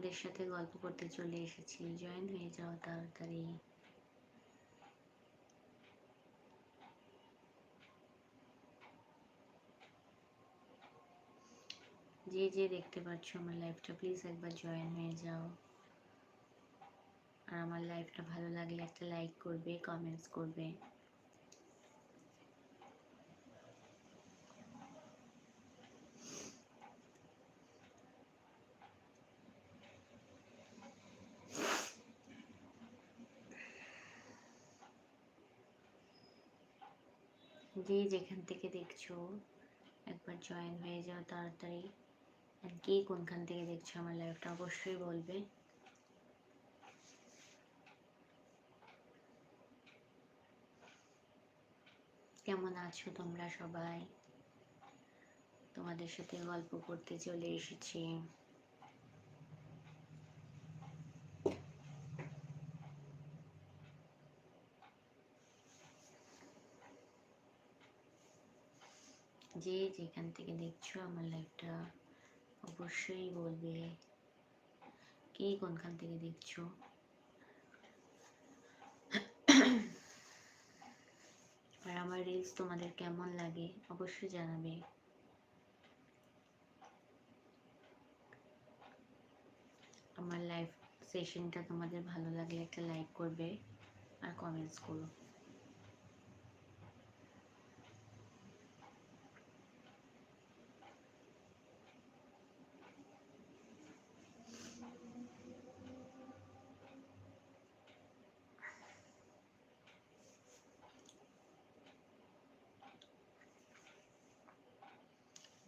তোমাদের সাথে গল্প করতে চলে এসেছি, জয়েন হয়ে যাও তাড়াতাড়ি। যে যে দেখতে পাচ্ছ আমার লাইভটা, প্লিজ একবার জয়েন হয়ে যাও। আর আমার লাইভটা ভালো লাগলে একটা লাইক করবে, কমেন্টস করবে। যে যেখান থেকে দেখছো একবার জয়েন হয়ে যাও তাড়াতাড়ি। আর কে কোনখান থেকে দেখছো আমার লাইভটা অবশ্যই বলবে। কেমন আছো তোমরা সবাই? তোমাদের সাথে গল্প করতে চলে এসেছি। যে যেখান থেকে দেখছো আমার লাইভটা অবশ্যই বলবে কে কোনখান থেকে দেখছো। আর আমার রিলস তোমাদের কেমন লাগে অবশ্যই জানাবে। আমার লাইভ সেশনটা তোমাদের ভালো লাগলে একটা লাইক করবে আর কমেন্টস করো।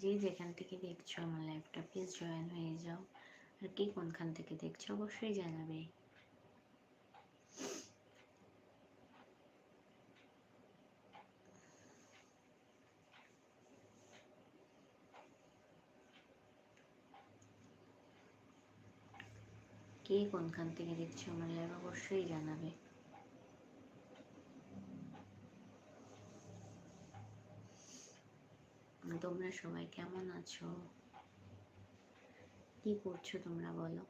যে যেখান থেকে দেখছো আমার লাইভটা প্লিজ জয়েন হয়ে যাও। আর কে কোনখান থেকে দেখছো অবশ্যই জানাবে। কে কোনখান থেকে দেখছো আমার লাইভ অবশ্যই জানাবে। তোমরা সবাই কেমন আছো, কি করছো তোমরা বলো।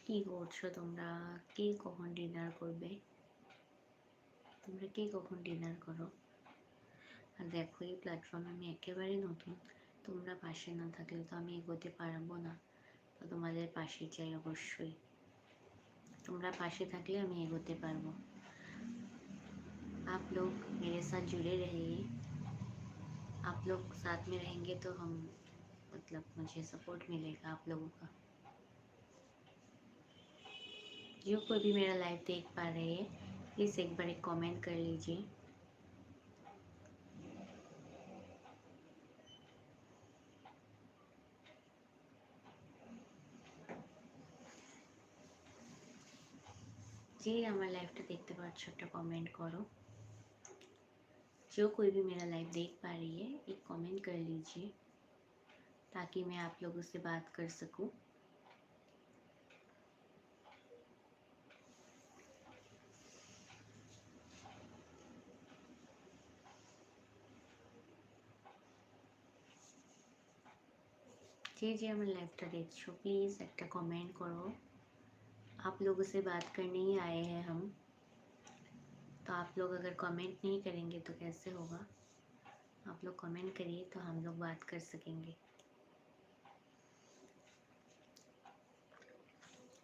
কি করছো তোমরা, কে কখন ডিনার করবে, তোমরা কে কখন ডিনার করো। আর দেখো এই প্ল্যাটফর্মে আমি একেবারে নতুন, তোমরা পাশে না থাকলে তো আমি এগোতে পারবো না। তো তোমাদের পাশে চাই অবশ্যই, তোমরা पासे থাকলে আমি এগোতে পারবো। आप लोग मेरे साथ जुड़े रहिए, आप लोग साथ में रहेंगे तो हम मतलब मुझे सपोर्ट मिलेगा आप लोगों का। जो कोई भी मेरा लाइव देख पा रहे हैं प्लीज़ एक बार एक कमेंट कर लीजिए। যে আমার লাইভটা দেখতে পাচ্ছ একটা कमेंट करो। जो कोई भी मेरा लाइव देख पा रही है एक कमेंट कर लीजिए ताकि मैं आप लोगों से बात कर सकूं। जे जे हमारे लाइवটা देखছো प्लीज़ একটা कमेंट करो। आप लोगों से बात करने ही आए हैं हम, तो आप लोग अगर कमेंट नहीं करेंगे तो कैसे होगा। आप लोग कमेंट करिए तो हम लोग बात कर सकेंगे।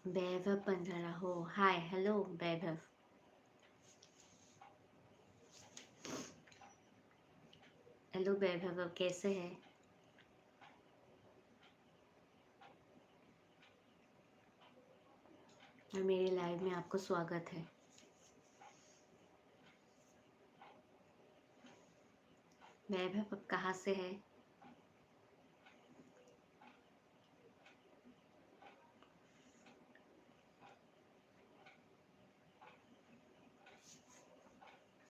वैभव पंधरा हो, हाय हेलो वैभव। हेलो वैभव कैसे है। और मेरे लाइव में आपको स्वागत है। वैभव अब कहाँ से है